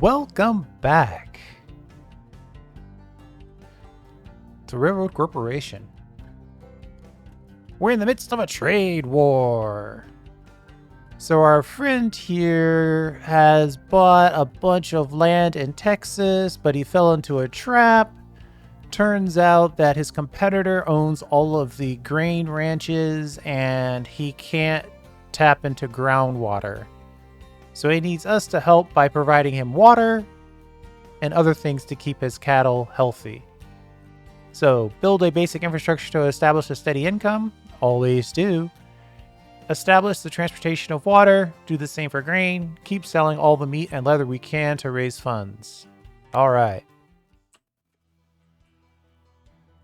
Welcome back to Railroad Corporation. We're in the midst of a trade war. So our friend here has bought a bunch of land in Texas, but he fell into a trap. Turns out that his competitor owns all of the grain ranches and he can't tap into groundwater. So he needs us to help by providing him water and other things to keep his cattle healthy. So build a basic infrastructure to establish a steady income. Always do. Establish the transportation of water. Do the same for grain. Keep selling all the meat and leather we can to raise funds. All right.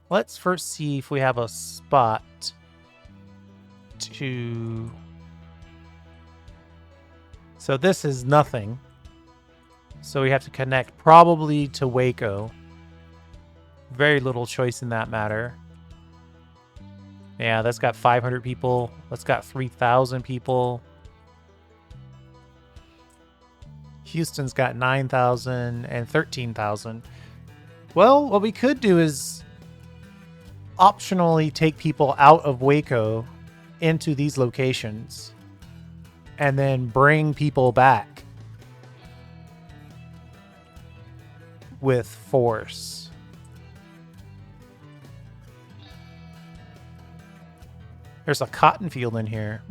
Let's first see if we have a spot to... So this is nothing. So we have to connect probably to Waco. Very little choice in that matter. Yeah, that's got 500 people. That's got 3,000 people. Houston's got 9,000 and 13,000. Well, what we could do is optionally take people out of Waco into these locations and then bring people back with force. There's a cotton field in here.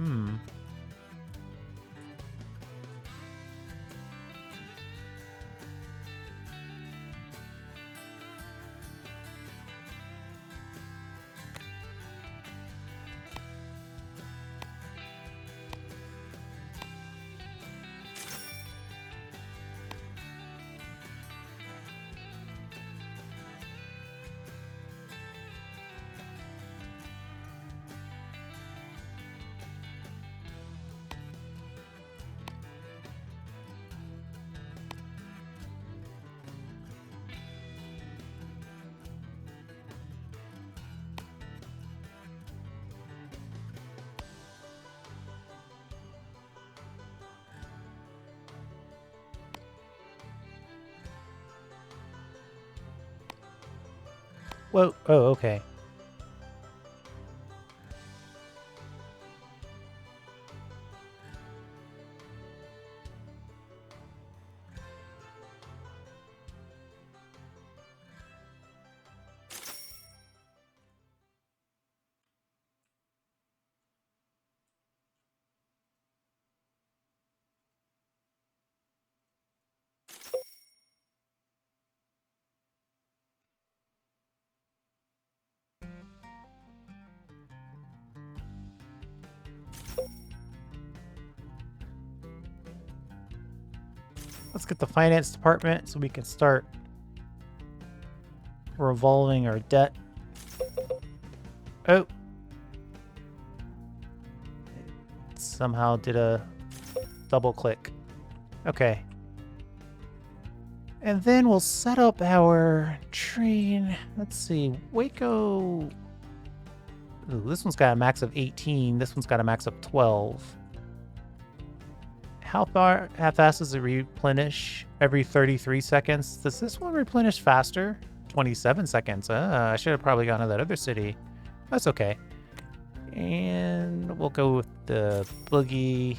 Whoa. Oh, okay. Let's get the finance department so we can start revolving our debt. Oh. Somehow did a double click. Okay. And then we'll set up our train. Let's see. Waco. Ooh, this one's got a max of 18. This one's got a max of 12. How fast does it replenish? Every 33 seconds. Does this one replenish faster? 27 seconds. I should have probably gone to that other city. That's okay. And we'll go with the boogie.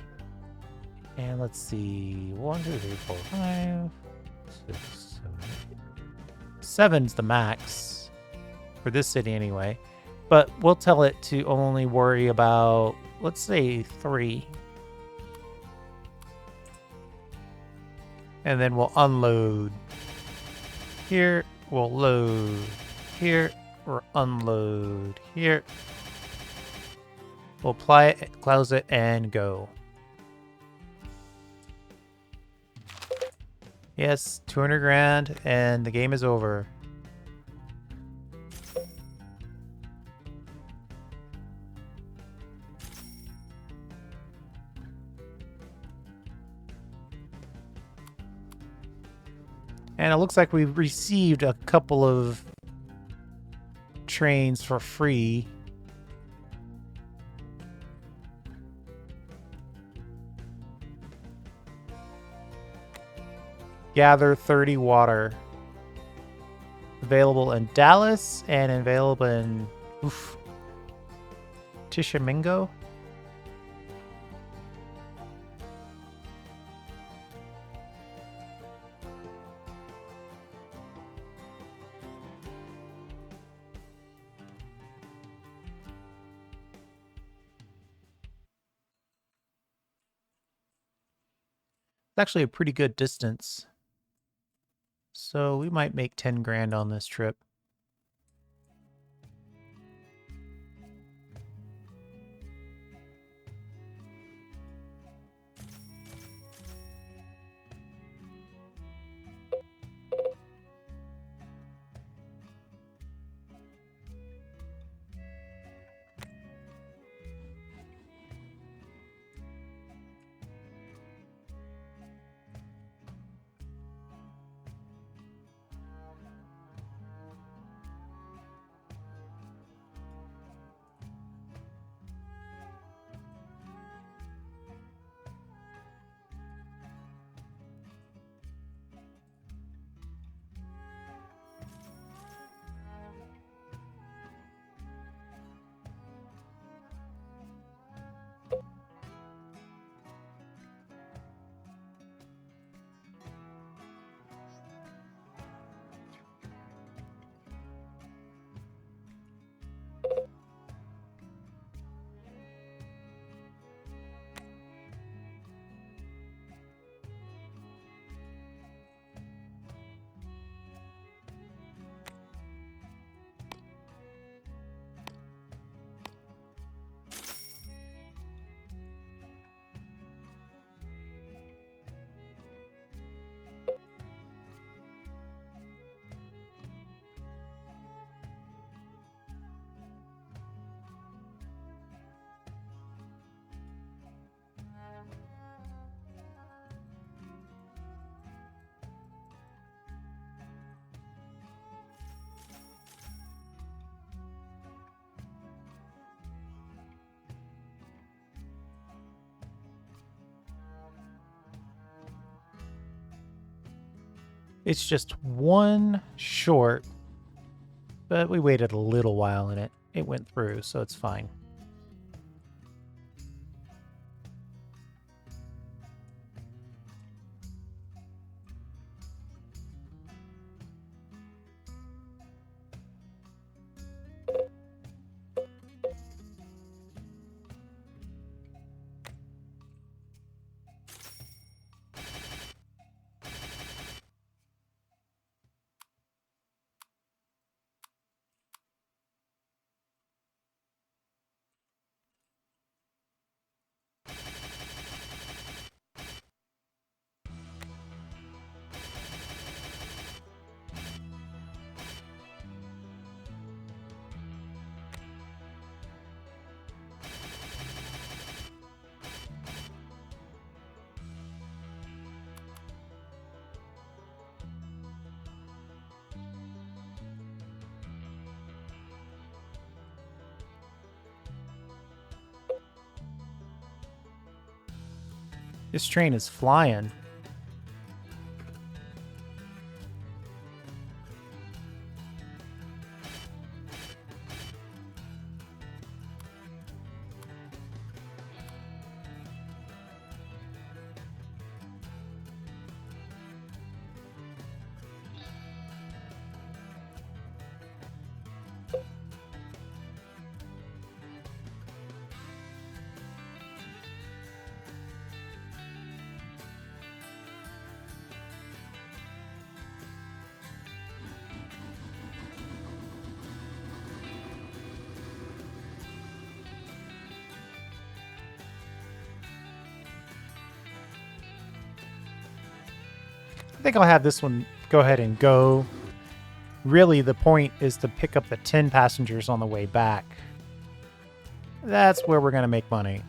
And let's see. 1, 2, 3, 4, 5, 6, 7, 8. 7's the max. For this city anyway. But we'll tell it to only worry about, let's say, 3. And then we'll unload here. We'll load here. Or unload here. We'll apply it, close it, and go. Yes, 200 grand, and the game is over. And it looks like we've received a couple of trains for free. gather 30 water. Available in Dallas and available in Tishomingo. It's actually a pretty good distance. So we might make 10 grand on this trip. It's just one short, but we waited a little while and it went through, so it's fine. This train is flying. I think I'll have this one go ahead and go. Really, the point is to pick up the 10 passengers on the way back. That's where we're going to make money.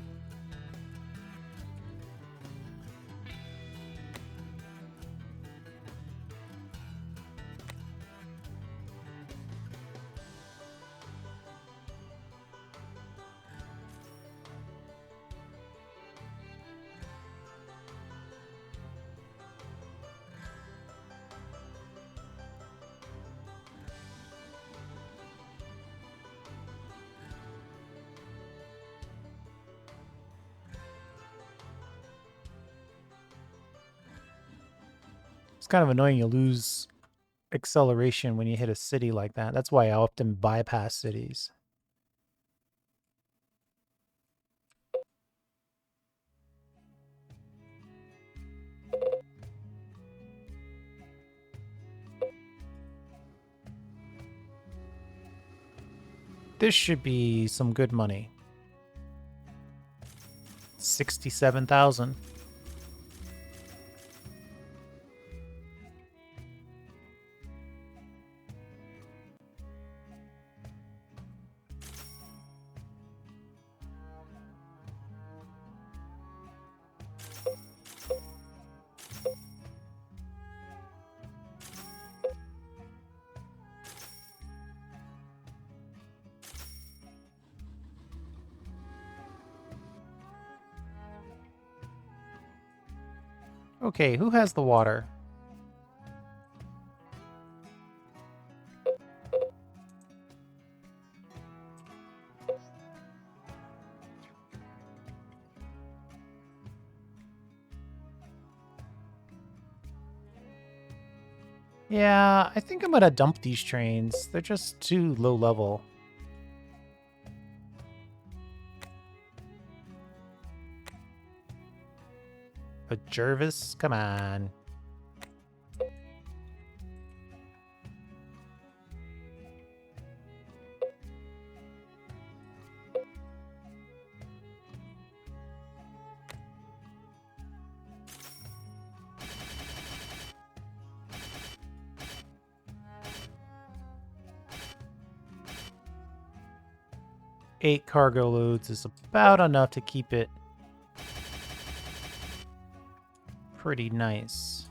It's kind of annoying you lose acceleration when you hit a city like that. That's why I often bypass cities. This should be some good money. 67,000. Okay, who has the water? Yeah, I think I'm gonna dump these trains. They're just too low level. But Jervis, come on. Eight cargo loads is about enough to keep it pretty nice.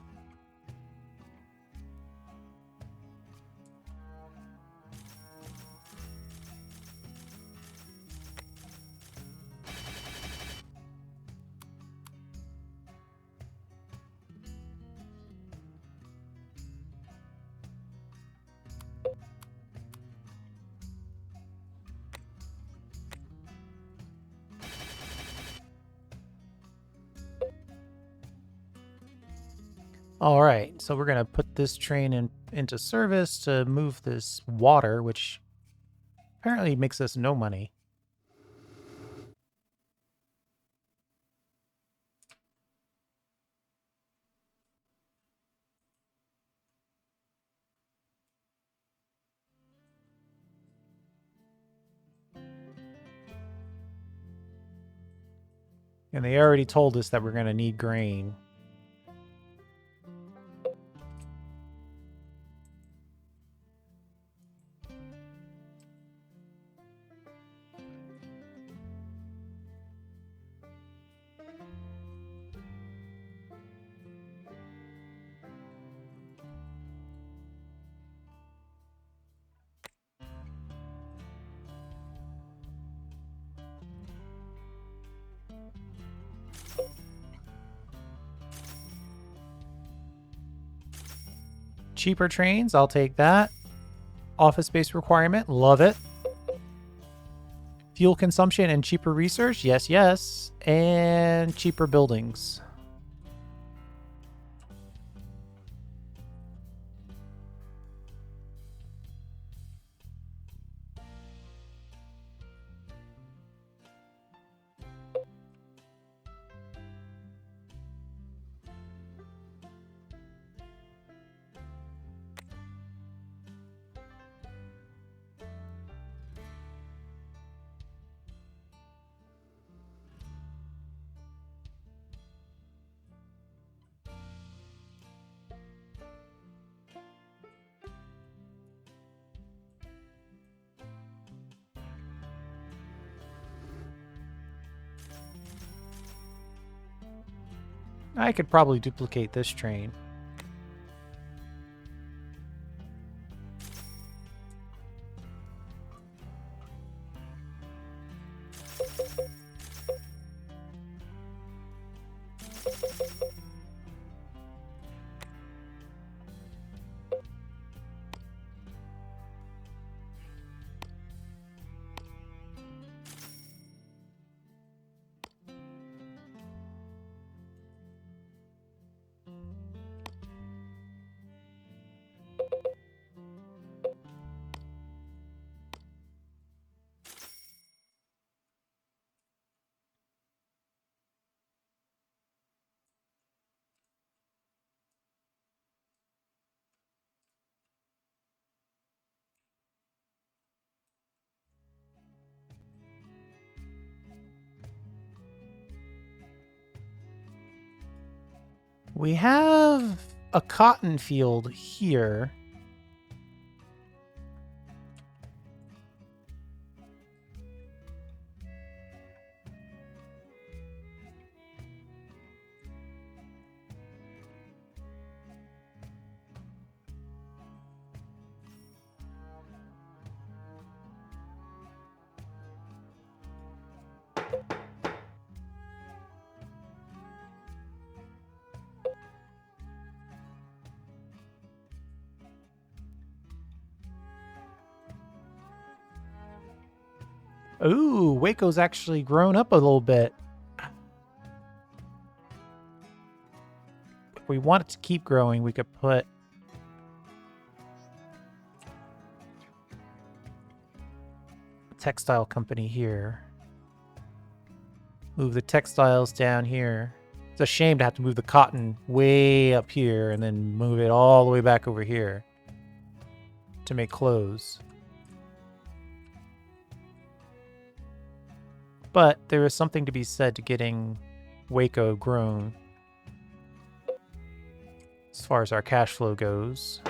All right, so we're gonna put this train into service to move this water, which apparently makes us no money. And they already told us that we're gonna need grain. Cheaper trains, I'll take that. Office space requirement, love it. Fuel consumption and cheaper research, yes, yes. And cheaper buildings. I could probably duplicate this train. We have a cotton field here. Ooh, Waco's actually grown up a little bit. If we want it to keep growing, we could put a textile company here. Move the textiles down here. It's a shame to have to move the cotton way up here and then move it all the way back over here to make clothes. But there is something to be said to getting Waco grown as far as our cash flow goes.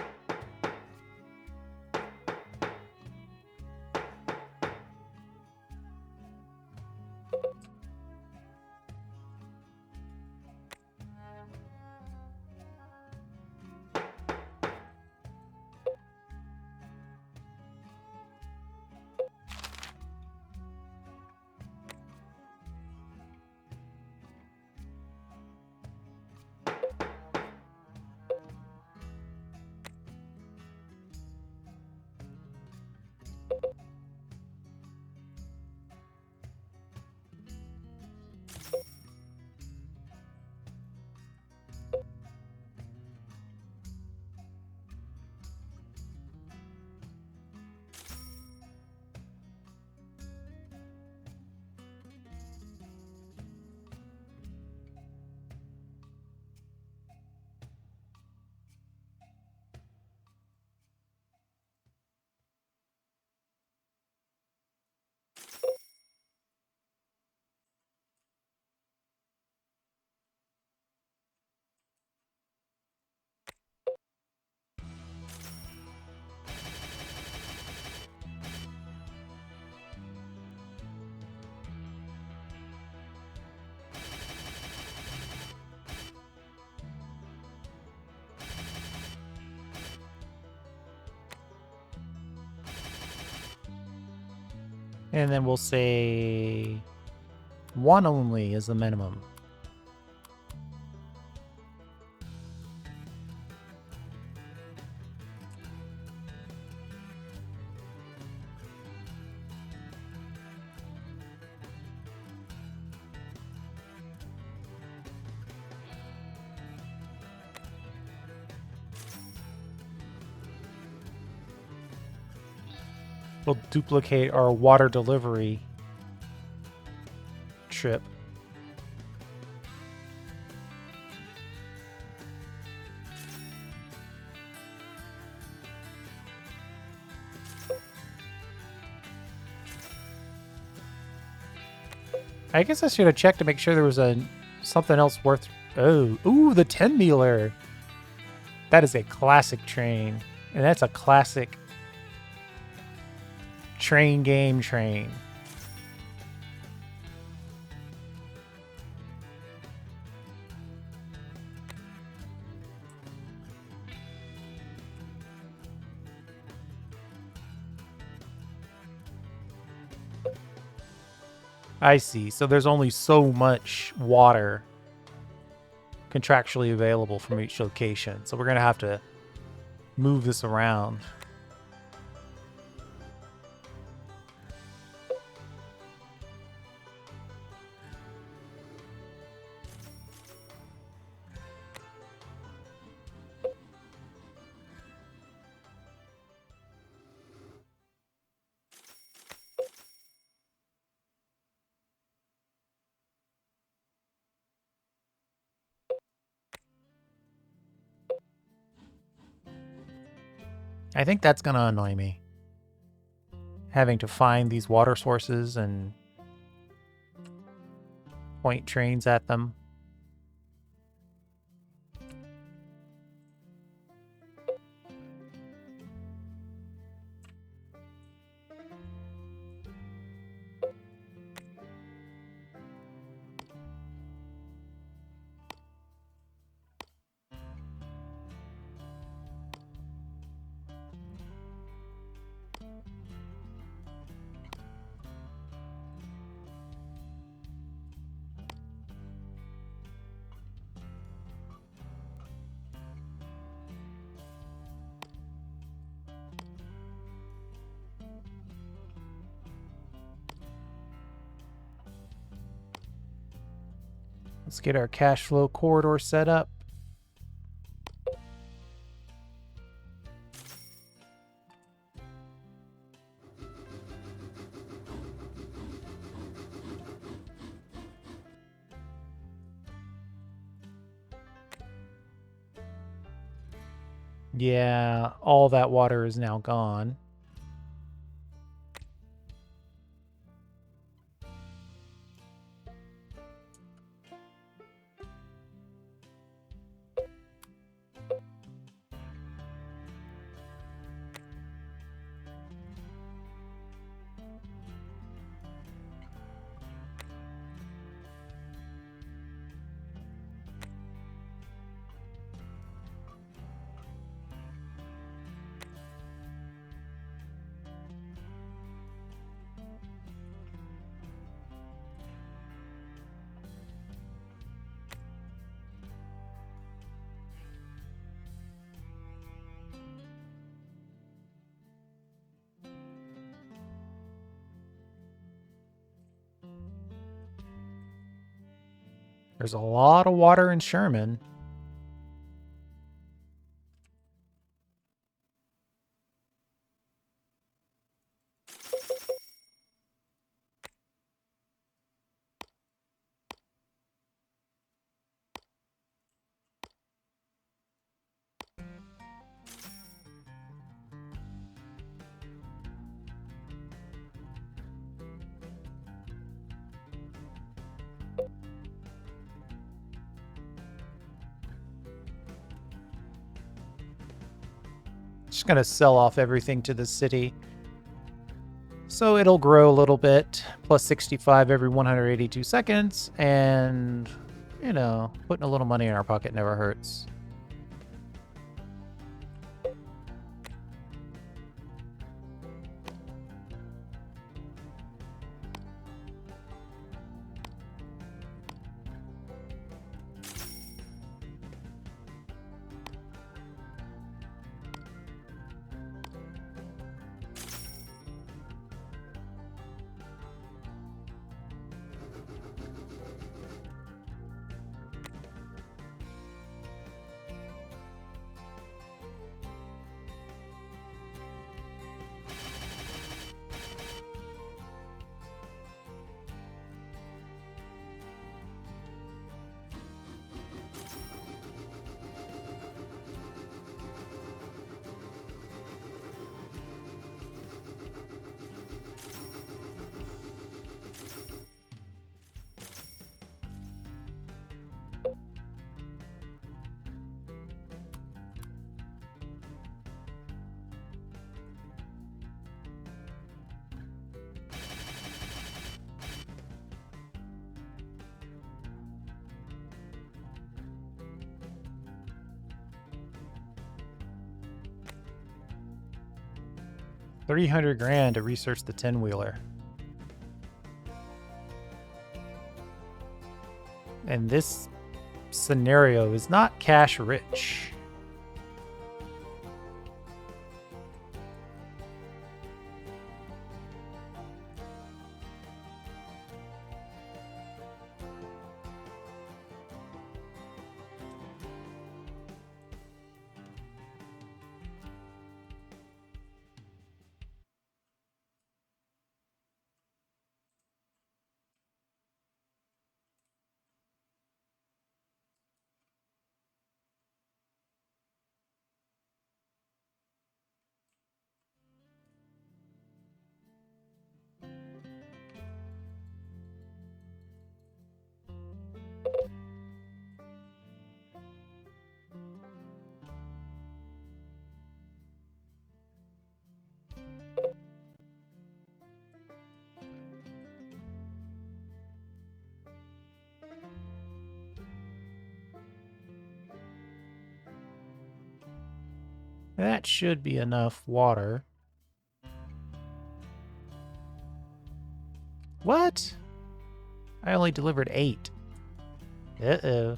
And then we'll say one only is the minimum. We'll duplicate our water delivery trip. I guess I should have checked to make sure there was something else worth... Oh, ooh, the 10-mealer. That is a classic train. And that's a classic train game train. I see. So there's only so much water contractually available from each location. So we're going to have to move this around. I think that's going to annoy me. Having to find these water sources and point trains at them. Let's get our cash flow corridor set up. Yeah, all that water is now gone. There's a lot of water in Sherman. Just gonna sell off everything to the city. So it'll grow a little bit, plus 65 every 182 seconds, and, you know, putting a little money in our pocket never hurts. $300,000 to research the 10-wheeler. And this scenario is not cash rich. That should be enough water. What? I only delivered 8. Uh-oh.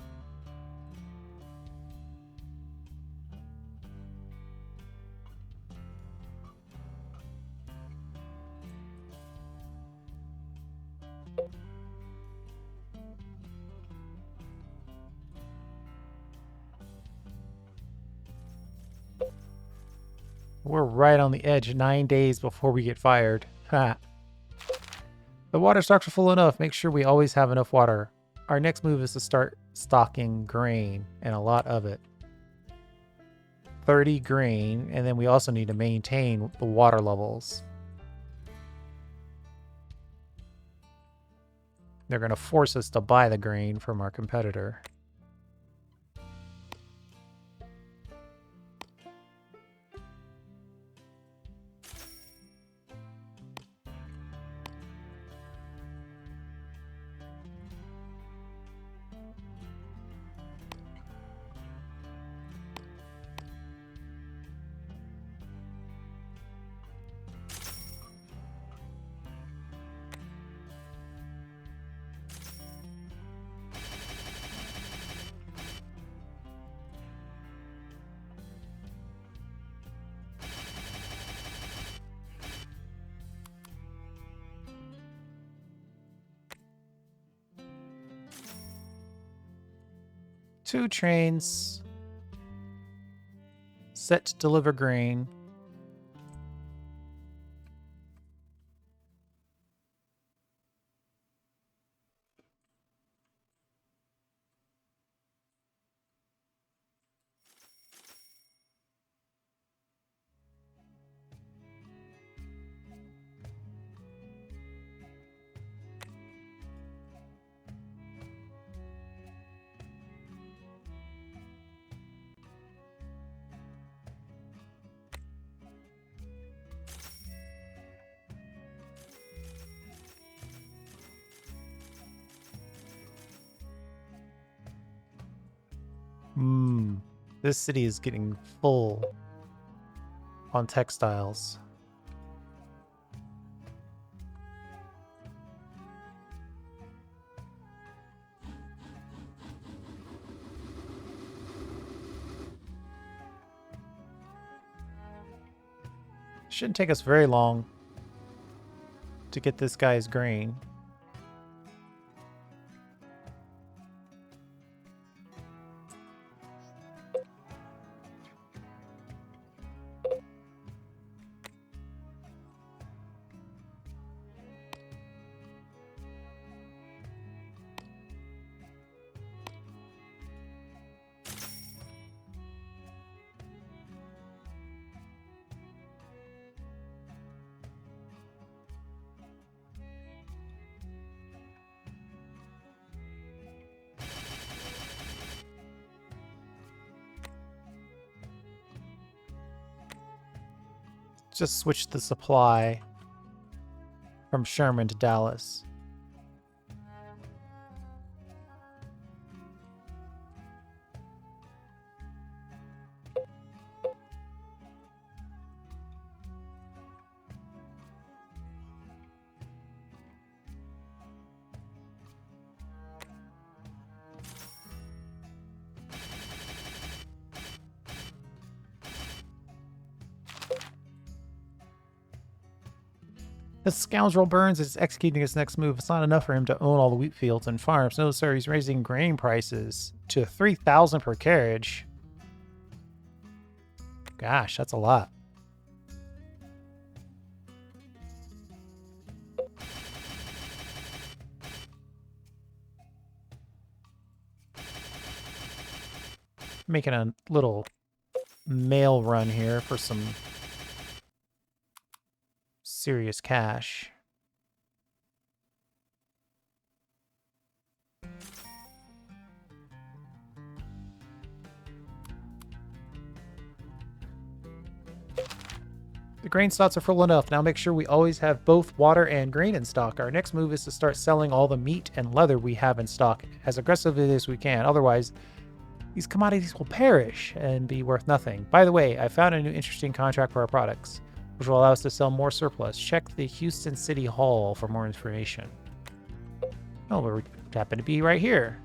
We're right on the edge 9 days before we get fired. Ha. The water stocks are full enough. Make sure we always have enough water. Our next move is to start stocking grain, and a lot of it. 30 grain, and then we also need to maintain the water levels. They're going to force us to buy the grain from our competitor. Two trains set to deliver grain. This city is getting full on textiles. Shouldn't take us very long to get this guy's grain. Just switch the supply from Sherman to Dallas. This scoundrel Burns is executing his next move. It's not enough for him to own all the wheat fields and farms. No, sir, he's raising grain prices to 3,000 per carriage. Gosh, that's a lot. Making a little mail run here for some serious cash. The grain stocks are full enough. Now make sure we always have both water and grain in stock. Our next move is to start selling all the meat and leather we have in stock as aggressively as we can. Otherwise, these commodities will perish and be worth nothing. By the way, I found a new interesting contract for our products, which will allow us to sell more surplus. Check the Houston City Hall for more information. Oh, we happen to be right here.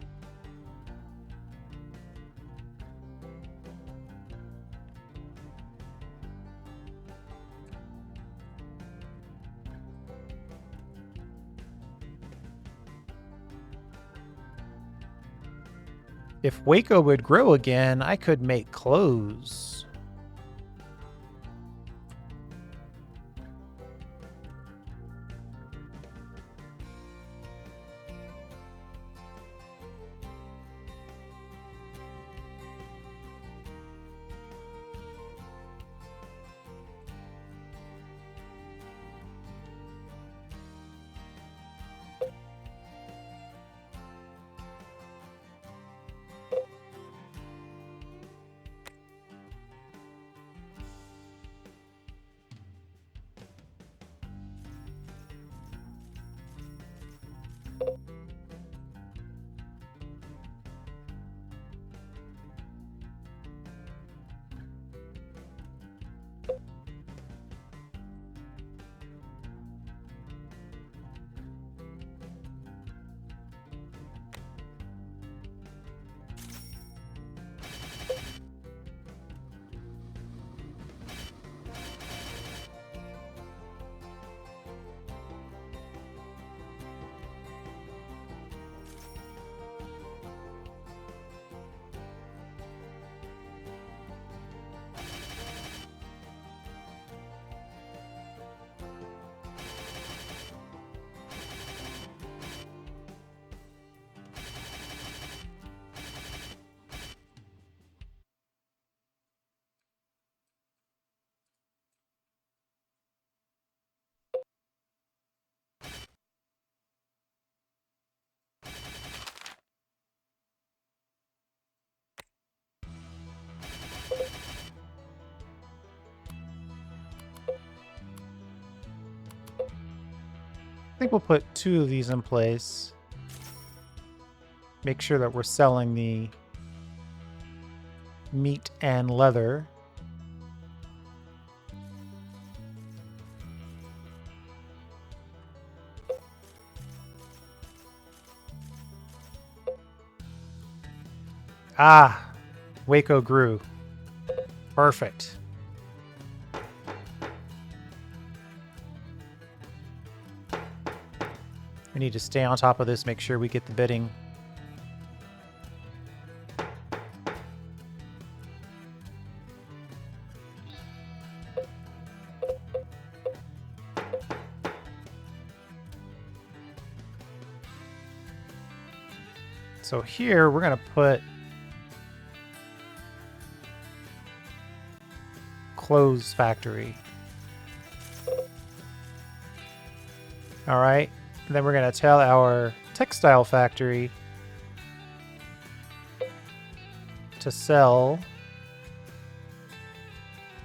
If Waco would grow again, I could make clothes. think we'll put 2 of these in place. Make sure that we're selling the meat and leather. Ah, Waco grew. Perfect. We need to stay on top of this, make sure we get the bidding. So here we're going to put clothes factory. All right. And then we're going to tell our textile factory to sell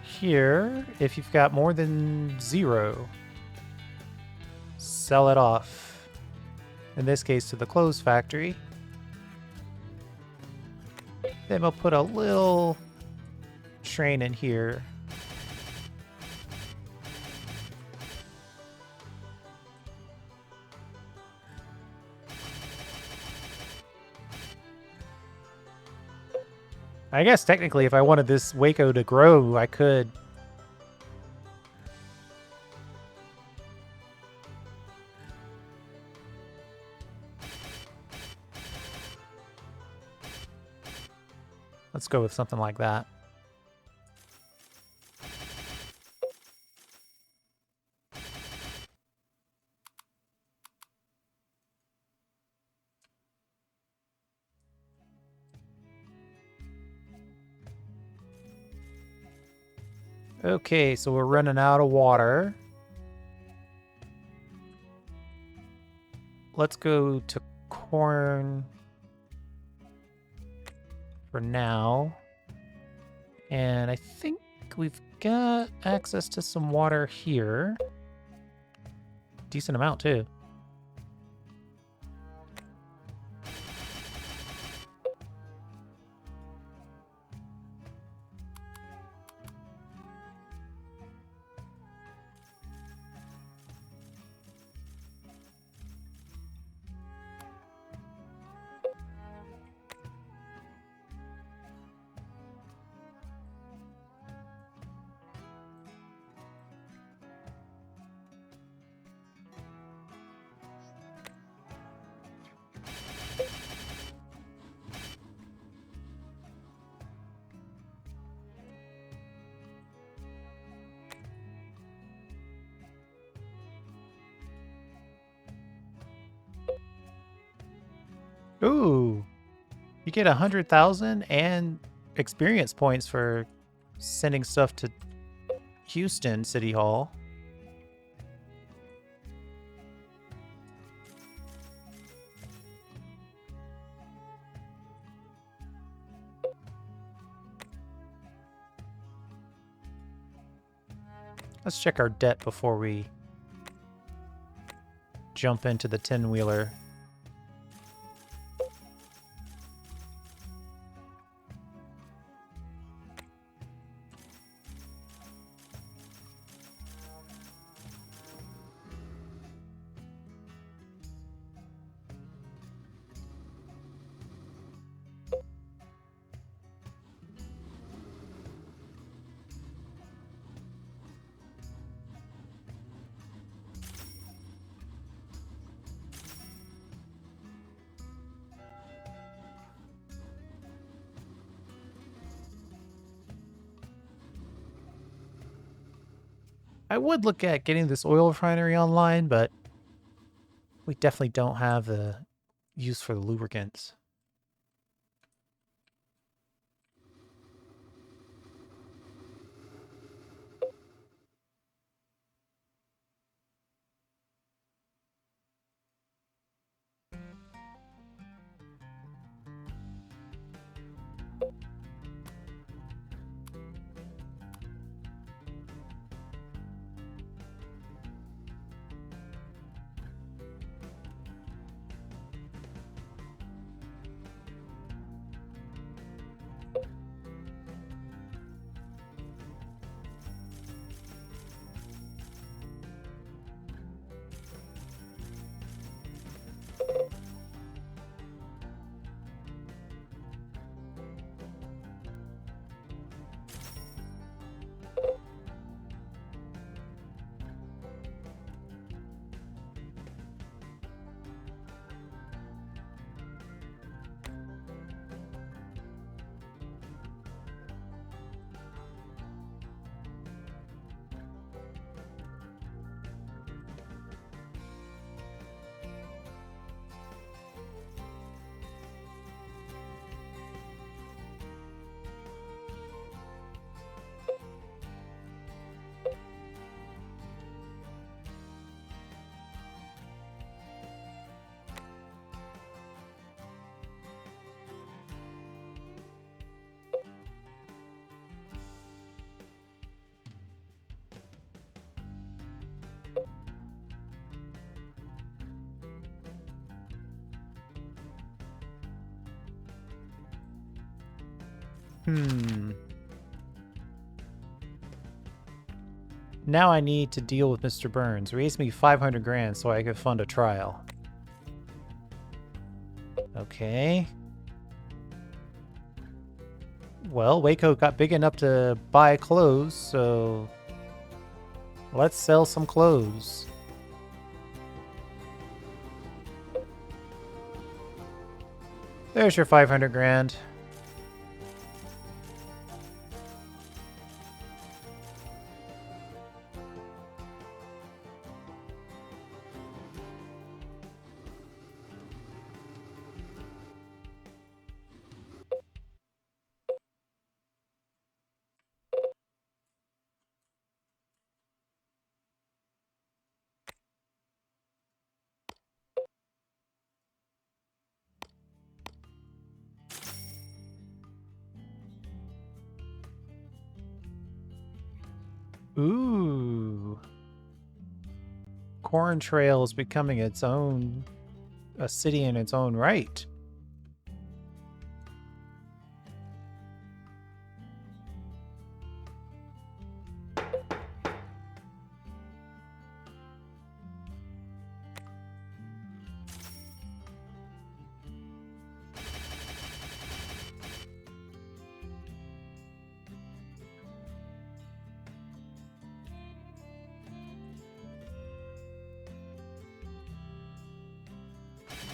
here. If you've got more than 0, sell it off. In this case, to the clothes factory. Then we'll put a little train in here. I guess technically if I wanted this Waco to grow, I could. Let's go with something like that. Okay, so we're running out of water. Let's go to corn for now. And I think we've got access to some water here. Decent amount, too. Ooh, you get 100,000 and experience points for sending stuff to Houston City Hall. Let's check our debt before we jump into the 10-wheeler. I would look at getting this oil refinery online, but we definitely don't have the use for the lubricants. Now I need to deal with Mr. Burns. Raise me 500 grand so I can fund a trial. Okay. Well, Waco got big enough to buy clothes, so let's sell some clothes. There's your 500 grand. Ooh. Corn Trail is becoming a city in its own right.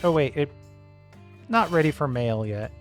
Oh wait, it not ready for mail yet.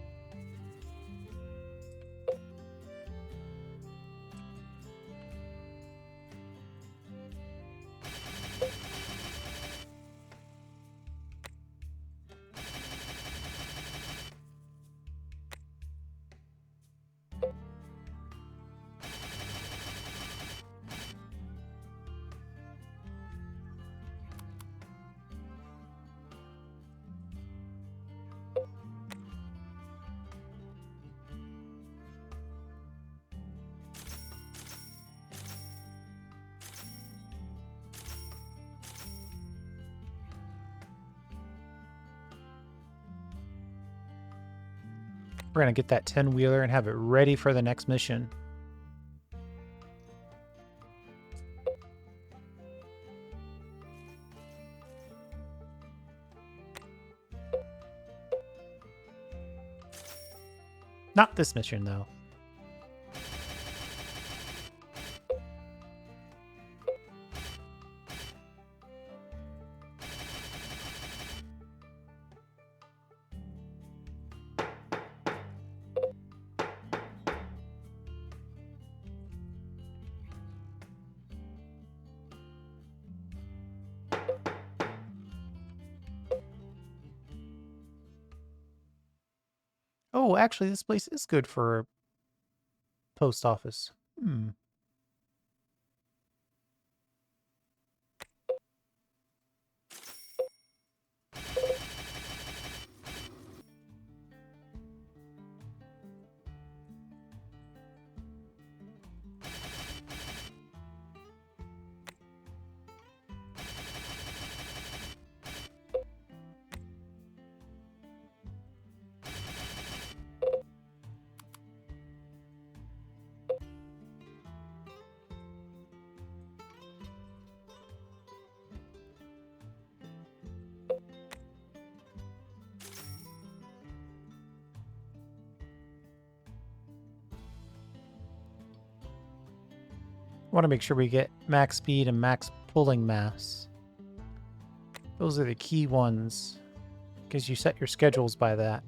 We're gonna get that 10-wheeler and have it ready for the next mission. Not this mission, though. Oh, actually, this place is good for a post office. Want to make sure we get max speed and max pulling mass. Those are the key ones, because you set your schedules by that.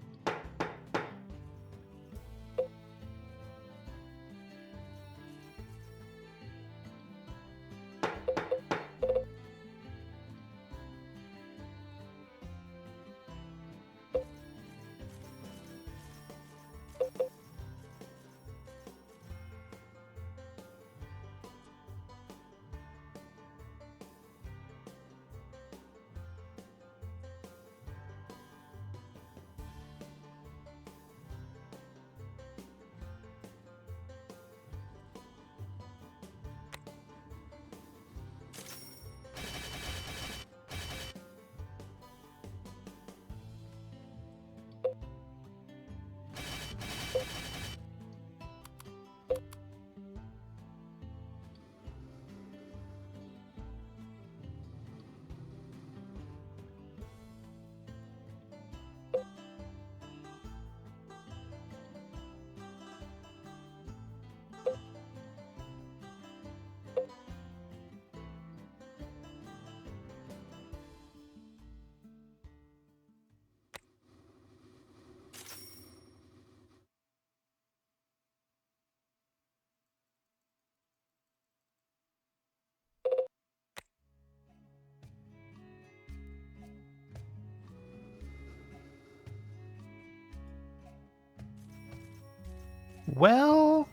Well,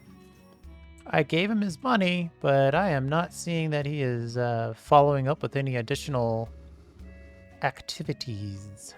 I gave him his money, but I am not seeing that he is following up with any additional activities.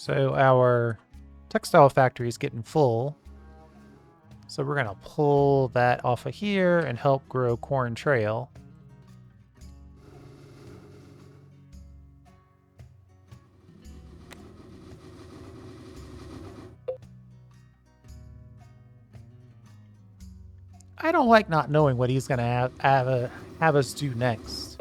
So our textile factory is getting full. So we're going to pull that off of here and help grow Corn Trail. I don't like not knowing what he's going to have us do next.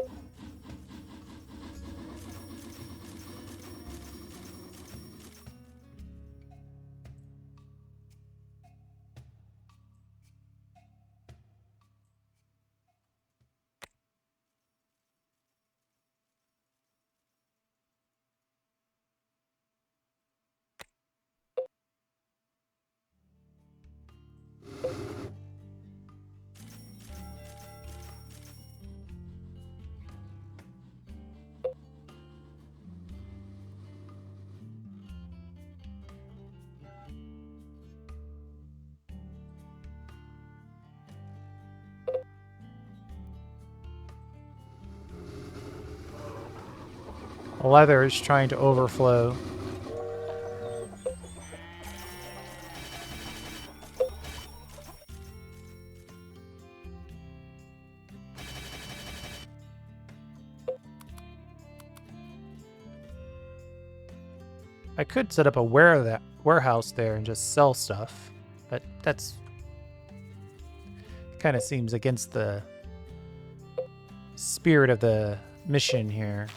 Leather is trying to overflow. I could set up a warehouse there and just sell stuff, but that's kind of seems against the spirit of the mission here.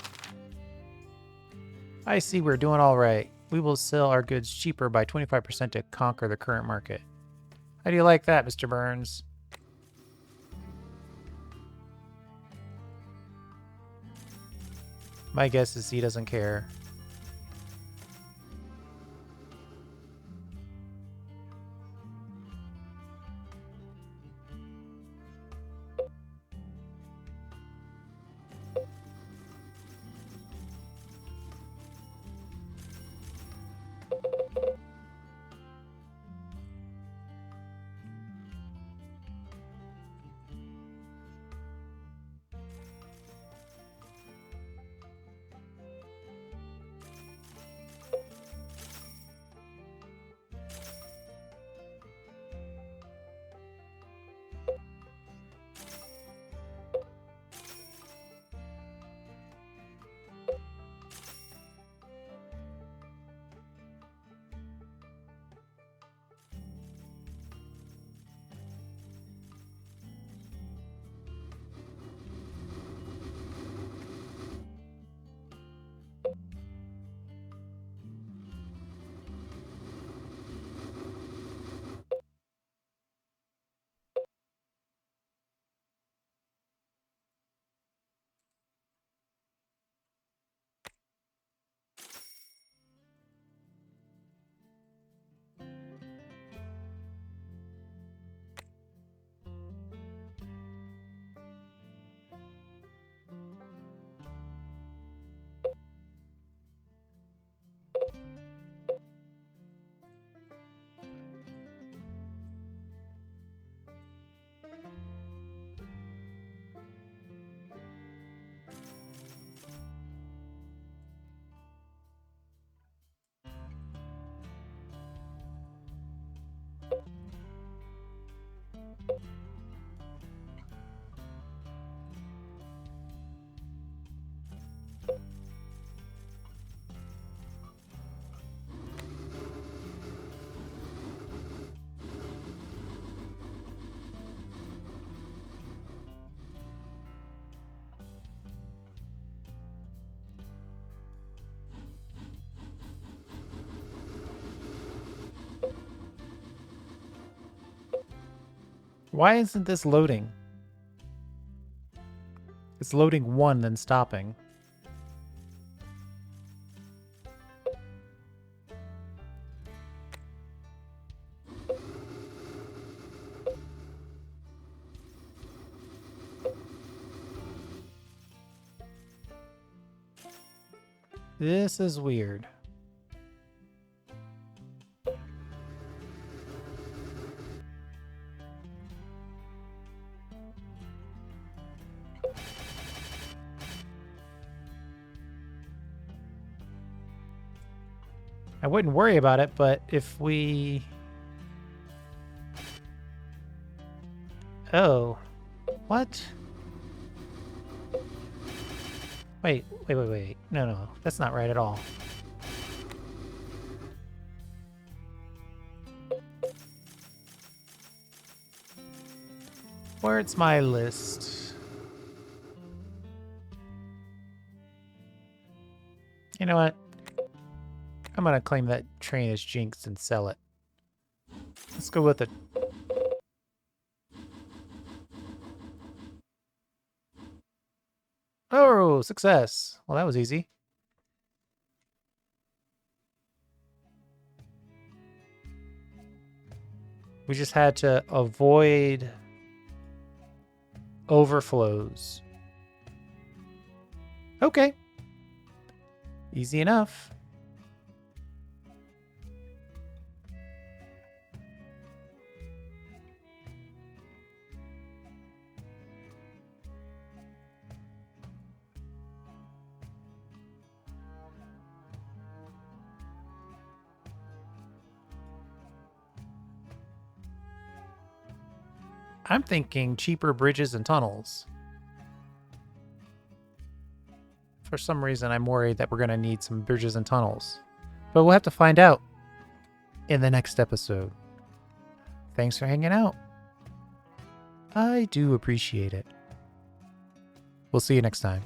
I see we're doing all right. We will sell our goods cheaper by 25% to conquer the current market. How do you like that, Mr. Burns? My guess is he doesn't care. Why isn't this loading? It's loading 1, then stopping. This is weird. I wouldn't worry about it, but if we... Oh. What? Wait. No, that's not right at all. Where's my list? You know what? I'm gonna claim that train as jinxed and sell it. Let's go with it. Oh, success. Well, that was easy. We just had to avoid overflows. Okay. Easy enough. I'm thinking cheaper bridges and tunnels. For some reason, I'm worried that we're going to need some bridges and tunnels. But we'll have to find out in the next episode. Thanks for hanging out. I do appreciate it. We'll see you next time.